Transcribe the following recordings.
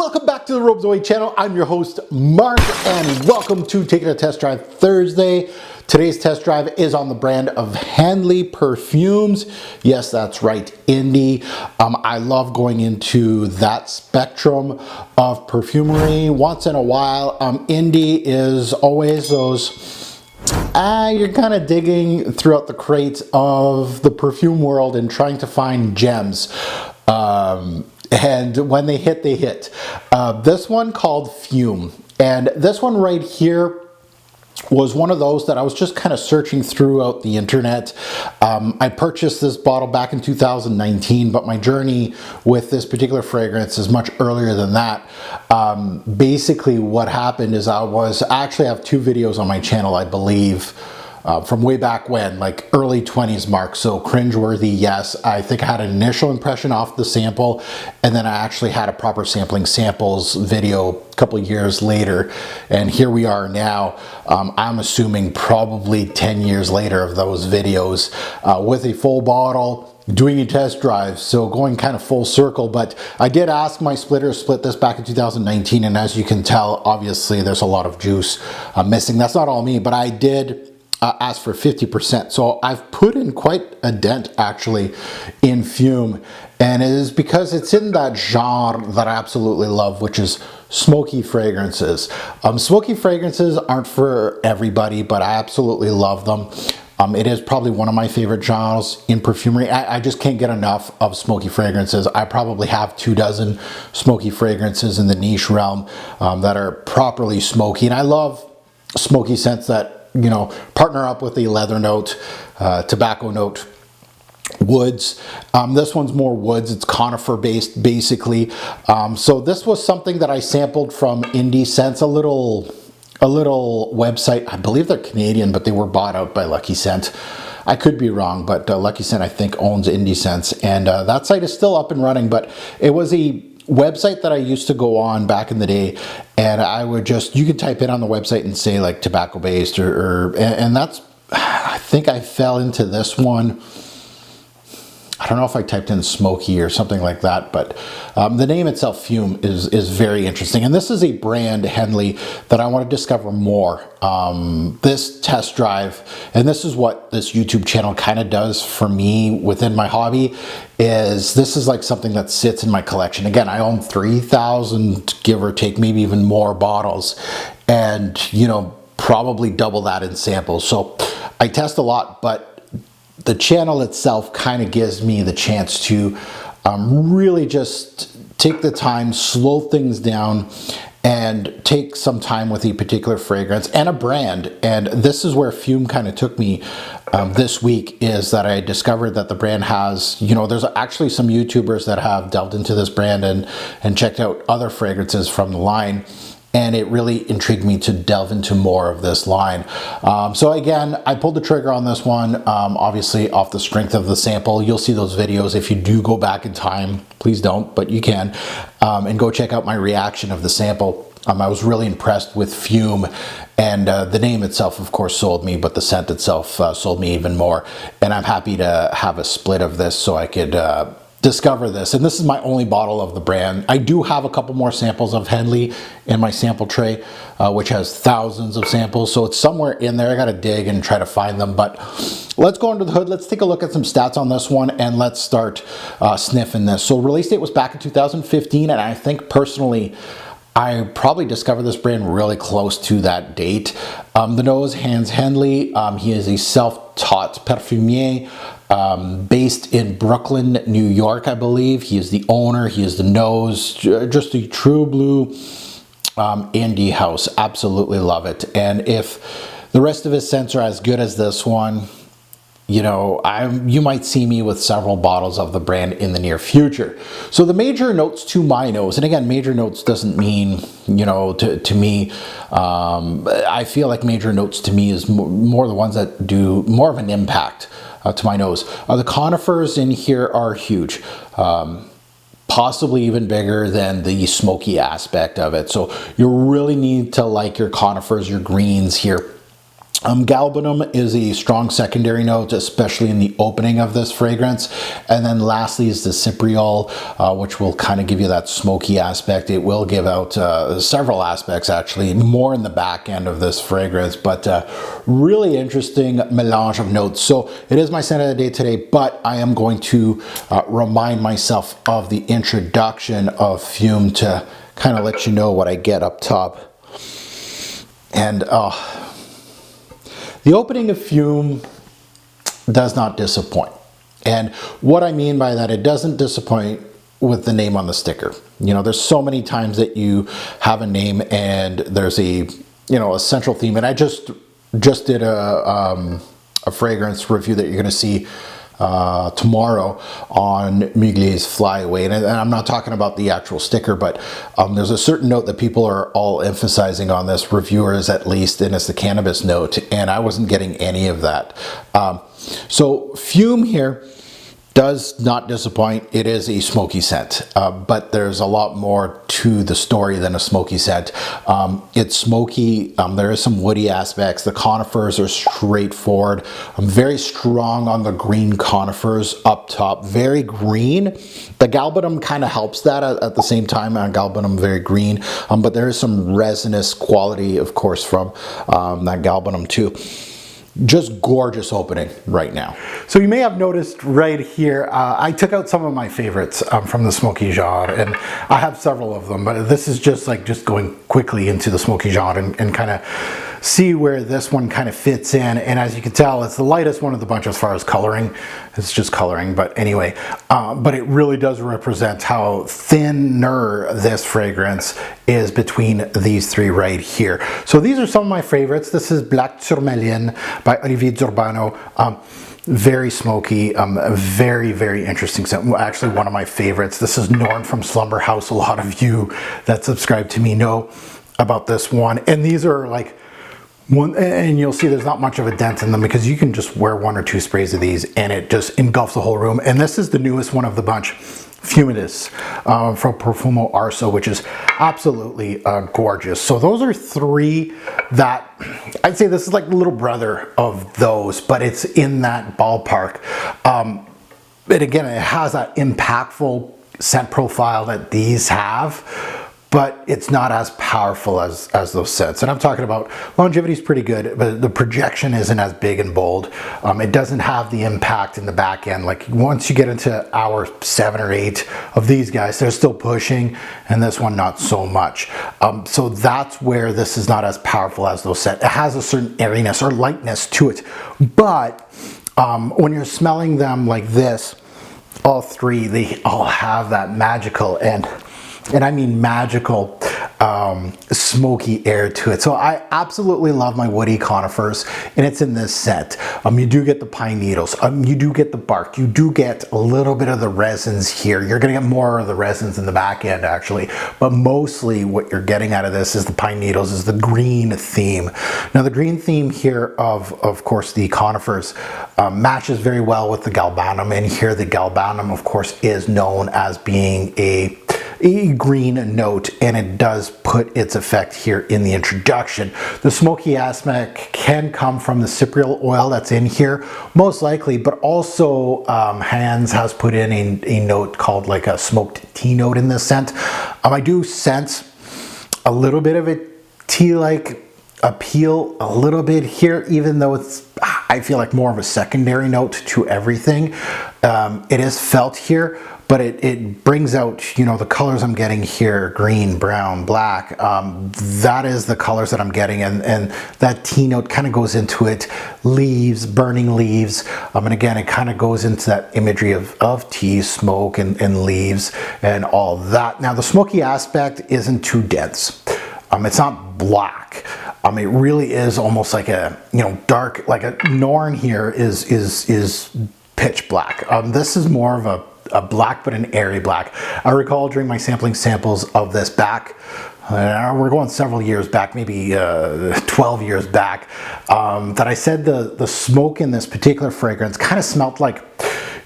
Welcome back to the Robes Away channel. I'm your host, Mark, and welcome to Taking a Test Drive Thursday. Today's test drive is on the brand of Hendley Perfumes. Yes, that's right, indie. I love going into that spectrum of perfumery. Once in a while, indie is always those you're kind of digging throughout the crates of the perfume world and trying to find gems. And when they hit, they hit. This one called Fume. And this one right here was one of those that I was just kind of searching throughout the internet. I purchased this bottle back in 2019, but my journey with this particular fragrance is much earlier than that. Basically what happened is I actually have two videos on my channel, I believe, from way back when, like early 20s mark. So cringeworthy, yes. I think I had an initial impression off the sample, and then I actually had a proper sampling samples video a couple years later, and here we are now. I'm assuming probably 10 years later of those videos with a full bottle, doing a test drive, so going kind of full circle. But I did ask my splitter to split this back in 2019, and as you can tell, obviously there's a lot of juice missing. That's not all me, but I did ask for 50%. So I've put in quite a dent actually in Fume, and it is because it's in that genre that I absolutely love, which is smoky fragrances. Smoky fragrances aren't for everybody, but I absolutely love them. It is probably one of my favorite genres in perfumery. I just can't get enough of smoky fragrances. I probably have 24 smoky fragrances in the niche realm that are properly smoky, and I love smoky scents that, you know, partner up with a leather note, tobacco note, woods. This one's more woods. It's conifer based basically. So this was something that I sampled from Indie Scents, a little website. I believe they're Canadian, but they were bought out by Lucky Scent. I could be wrong, but Lucky Scent I think owns Indie Scents, and that site is still up and running. But it was a website that I used to go on back in the day, and I would just, you could type in on the website and say like tobacco based and that's, I think I fell into this one. I don't know if I typed in smoky or something like that, but the name itself, Fume, is very interesting. And this is a brand, Hendley, that I want to discover more. This test drive, and this is what this YouTube channel kind of does for me within my hobby, is this is like something that sits in my collection. Again, I own 3,000, give or take, maybe even more bottles, and, you know, probably double that in samples. So I test a lot, but the channel itself kind of gives me the chance to really just take the time, slow things down, and take some time with a particular fragrance and a brand. And this is where Fume kind of took me this week, is that I discovered that the brand has, you know, there's actually some YouTubers that have delved into this brand and checked out other fragrances from the line. And it really intrigued me to delve into more of this line. So again, I pulled the trigger on this one, obviously off the strength of the sample. You'll see those videos if you do go back in time. Please don't, but you can. And go check out my reaction of the sample. I was really impressed with Fume, and the name itself, of course, sold me, but the scent itself sold me even more. And I'm happy to have a split of this so I could discover this. And this is my only bottle of the brand. I do have a couple more samples of Hendley in my sample tray, which has thousands of samples, so it's somewhere in there. I gotta dig and try to find them, but let's go under the hood. Let's take a look at some stats on this one, and let's start sniffing this. So release date was back in 2015, and I think personally I probably discovered this brand really close to that date. The nose, Hans Hendley. He is a self-taught perfumier, based in Brooklyn, New York, I believe. He is the owner, he is the nose, just a true blue indie house. Absolutely love it. And if the rest of his scents are as good as this one, you know, you might see me with several bottles of the brand in the near future. So the major notes to my nose, and again, major notes doesn't mean, you know, to me, I feel like major notes to me is more the ones that do more of an impact to my nose. The conifers in here are huge. Possibly even bigger than the smoky aspect of it. So you really need to like your conifers, your greens here. Galbanum is a strong secondary note, especially in the opening of this fragrance. And then lastly is the Cypriol, which will kind of give you that smoky aspect. It will give out several aspects, actually, more in the back end of this fragrance, but really interesting melange of notes. So it is my scent of the day today, but I am going to remind myself of the introduction of Fume to kind of let you know what I get up top. And the opening of Fume does not disappoint. And what I mean by that, it doesn't disappoint with the name on the sticker. You know, there's so many times that you have a name and there's a, a central theme. And I just did a fragrance review that you're going to see tomorrow on Mugler's Fly Away. And I'm not talking about the actual sticker, but there's a certain note that people are all emphasizing on this, reviewers at least, and it's the cannabis note, and I wasn't getting any of that. So Fume here does not disappoint. It is a smoky scent, but there's a lot more to the story than a smoky scent. It's smoky. There is some woody aspects. The conifers are straightforward. Very strong on the green conifers up top. Very green. The galbanum kind of helps that at the same time. Galbanum very green, but there is some resinous quality, of course, from that galbanum too. Just gorgeous opening right now. So you may have noticed right here, I took out some of my favorites from the smoky genre, and I have several of them, but this is just going quickly into the smoky genre and kind of see where this one kind of fits in. And as you can tell, it's the lightest one of the bunch as far as coloring. It's just coloring, but anyway, but it really does represent how thinner this fragrance is between these three right here. So these are some of my favorites. This is Black Tourmaline by Olivier Zurbano. Very smoky, very, very interesting scent. Actually, one of my favorites. This is Norn from Slumber House. A lot of you that subscribe to me know about this one. And these are like one, and you'll see there's not much of a dent in them because you can just wear one or two sprays of these and it just engulfs the whole room. And this is the newest one of the bunch, Fumidis from Profumo Arso, which is absolutely gorgeous. So those are three that I'd say this is like the little brother of those, but it's in that ballpark. But again, it has that impactful scent profile that these have, but it's not as powerful as those scents. And I'm talking about longevity is pretty good, but the projection isn't as big and bold. It doesn't have the impact in the back end. Like once you get into hour 7 or 8 of these guys, they're still pushing, and this one not so much. So that's where this is not as powerful as those scents. It has a certain airiness or lightness to it, but when you're smelling them like this, all three, they all have that magical and I mean magical smoky air to it. So I absolutely love my woody conifers, and it's in this scent. You do get the pine needles, you do get the bark, you do get a little bit of the resins here. You're gonna get more of the resins in the back end actually, but mostly what you're getting out of this is the pine needles, is the green theme. Now the green theme here of course the conifers matches very well with the galbanum, and here the galbanum of course is known as being a green note, and it does put its effect here in the introduction. The smoky aspect can come from the cypriol oil that's in here, most likely, but also Hans has put in a note called like a smoked tea note in this scent. I do sense a little bit of a tea-like appeal a little bit here, even though it's, I feel like, more of a secondary note to everything. It is felt here, but it brings out, you know, the colors I'm getting here, green, brown, black. That is the colors that I'm getting, and that tea note kind of goes into it. Leaves, burning leaves, and again, it kind of goes into that imagery of tea, smoke, and leaves, and all that. Now, the smoky aspect isn't too dense. It's not black. It really is almost like a, you know, dark, like a Norn here is pitch black. This is more of a black, but an airy black. I recall during my samples of this back, we're going several years back, maybe 12 years back, that I said the smoke in this particular fragrance kind of smelled like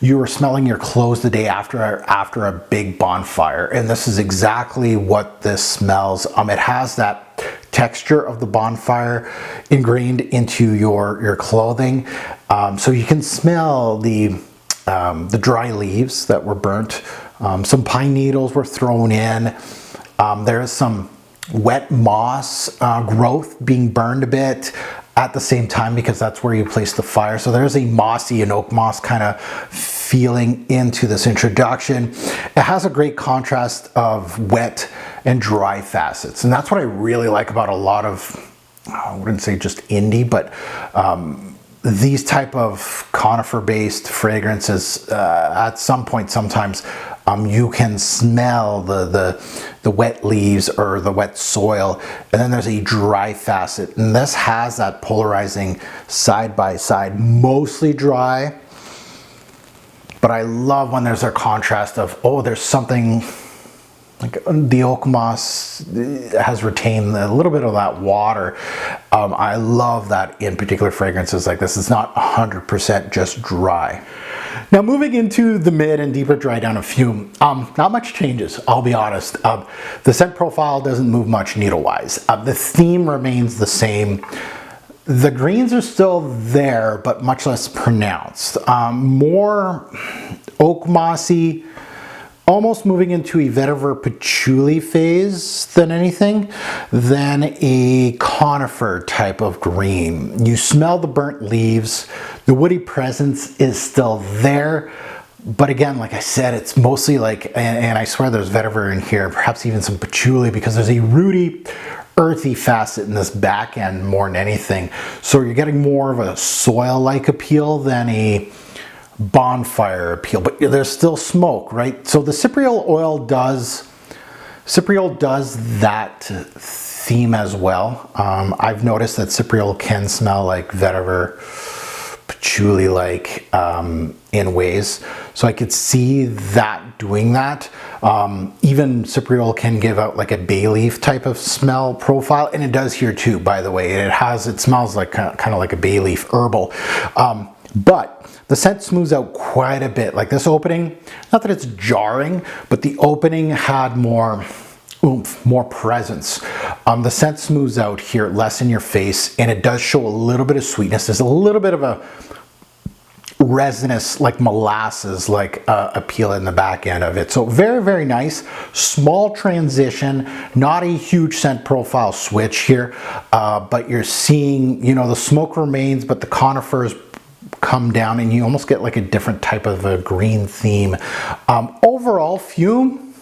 you were smelling your clothes the day after a big bonfire, and this is exactly what this smells. It has that texture of the bonfire ingrained into your clothing. So you can smell the dry leaves that were burnt. Some pine needles were thrown in. There is some wet moss growth being burned a bit at the same time, because that's where you place the fire. So there's a mossy and oak moss kind of feeling into this introduction. It has a great contrast of wet and dry facets. And that's what I really like about a lot of, I wouldn't say just indie, but these type of conifer-based fragrances, at some point sometimes you can smell the wet leaves or the wet soil, and then there's a dry facet, and this has that polarizing side by side, mostly dry, but I love when there's a contrast of, oh, there's something like the oak moss has retained a little bit of that water. I love that in particular fragrances like this. It's not 100% just dry. Now moving into the mid and deeper dry down of Fume, not much changes, I'll be honest. The scent profile doesn't move much needle-wise. The theme remains the same. The greens are still there, but much less pronounced. More oak mossy, almost moving into a vetiver patchouli phase than anything, than a conifer type of green. You smell the burnt leaves, the woody presence is still there, but again, like I said, it's mostly like, and I swear there's vetiver in here, perhaps even some patchouli, because there's a rooty, earthy facet in this back end more than anything. So you're getting more of a soil-like appeal than a bonfire appeal, but there's still smoke, right? So the cypriol oil does that theme as well. I've noticed that cypriol can smell like vetiver, patchouli like in ways, so I could see that doing that. Even cypriol can give out like a bay leaf type of smell profile, and it does here too, by the way. It smells like kind of like a bay leaf herbal, but the scent smooths out quite a bit. Like this opening, not that it's jarring, but the opening had more oomph, more presence. The scent smooths out here, less in your face, and it does show a little bit of sweetness. There's a little bit of a resinous, like molasses, like appeal in the back end of it. So very, very nice. Small transition, not a huge scent profile switch here, but you're seeing, you know, the smoke remains, but the conifers come down and you almost get like a different type of a green theme. Overall, Fume,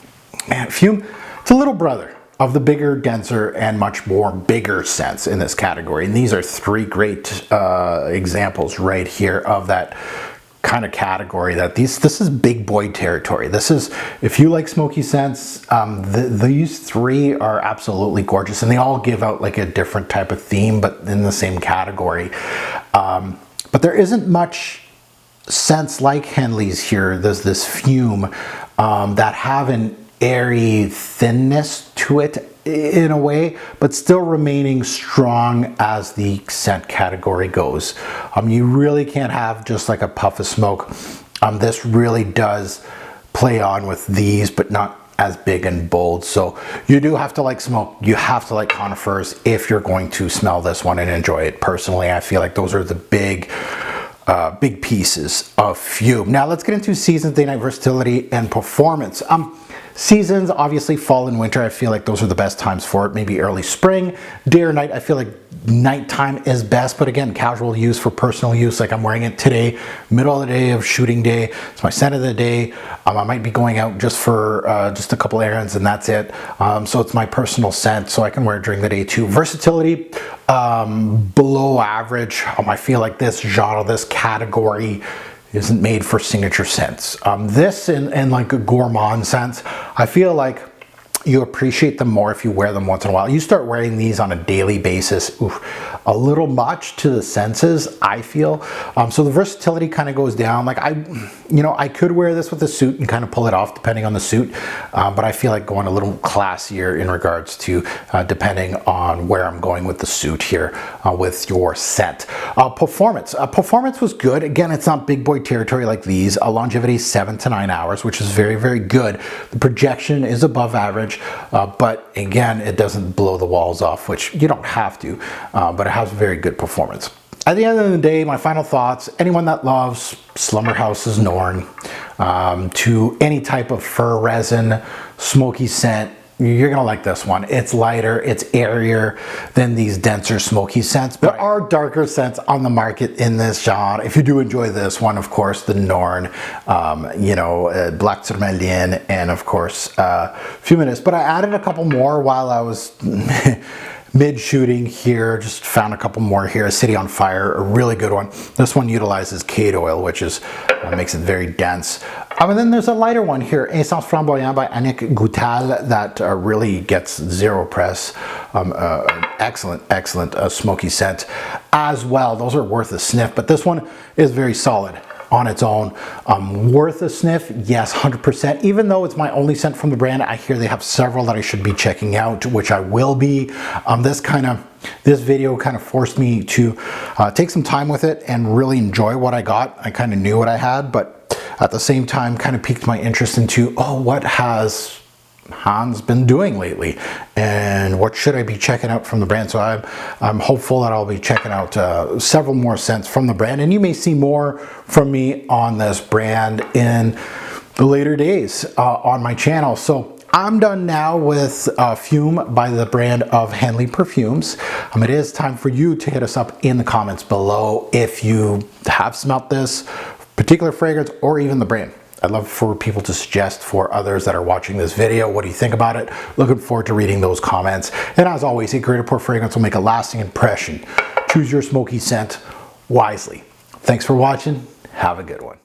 it's a little brother of the bigger, denser, and much more bigger scents in this category. And these are three great examples right here of that kind of category. That this is big boy territory. This is, if you like smoky scents, these three are absolutely gorgeous, and they all give out like a different type of theme, but in the same category. But there isn't much scents like Hendley's here. There's this Fume that have an airy thinness to it in a way, but still remaining strong as the scent category goes. You really can't have just like a puff of smoke. This really does play on with these, but not as big and bold. So you do have to like smoke. You have to like conifers if you're going to smell this one and enjoy it. Personally, I feel like those are the big pieces of Fume. Now let's get into seasons, day, night, versatility, and performance. Seasons, obviously fall and winter, I feel like those are the best times for it. Maybe early spring. Day or night, I feel like nighttime is best, but again, casual use for personal use. Like I'm wearing it today, middle of the day of shooting day. It's my scent of the day. I might be going out just for just a couple errands and that's it. So it's my personal scent, so I can wear it during the day too. Versatility, below average. I feel like this genre, this category isn't made for signature scents. This and like a gourmand scents, I feel like you appreciate them more if you wear them once in a while. You start wearing these on a daily basis, a little much to the senses, I feel. So the versatility kind of goes down. Like I could wear this with a suit and kind of pull it off depending on the suit, but I feel like going a little classier in regards to depending on where I'm going with the suit here with your scent. Performance. Performance was good. Again, it's not big boy territory like these. Longevity 7 to 9 hours, which is very, very good. The projection is above average. coverage, but again, it doesn't blow the walls off, which you don't have to, but it has very good performance. At the end of the day, my final thoughts, anyone that loves Slumber House's Norn, to any type of fir resin, smoky scent, you're gonna like this one. It's lighter, it's airier than these denser smoky scents. There are darker scents on the market in this genre. If you do enjoy this one, of course, the Norn, Black Tourmaline, and of course, Fume. But I added a couple more while I was mid-shooting here, just found a couple more here. City on Fire, a really good one. This one utilizes cade oil, which is makes it very dense. And then there's a lighter one here, Essence Flamboyant by Annick Goutal, that really gets zero press. Excellent smoky scent as well. Those are worth a sniff, but this one is very solid on its own. Worth a sniff, yes, 100%. Even though it's my only scent from the brand, I hear they have several that I should be checking out, which I will be. This video kind of forced me to take some time with it and really enjoy what I got. I kind of knew what I had, but at the same time kind of piqued my interest into, what has Hans been doing lately and what should I be checking out from the brand. So I'm hopeful that I'll be checking out several more scents from the brand, and you may see more from me on this brand in the later days on my channel. So I'm done now with Fume by the brand of Hendley Perfumes. It is time for you to hit us up in the comments below if you have smelt this particular fragrance or even the brand. I'd love for people to suggest for others that are watching this video. What do you think about it? Looking forward to reading those comments. And as always, a great pour fragrance will make a lasting impression. Choose your smoky scent wisely. Thanks for watching. Have a good one.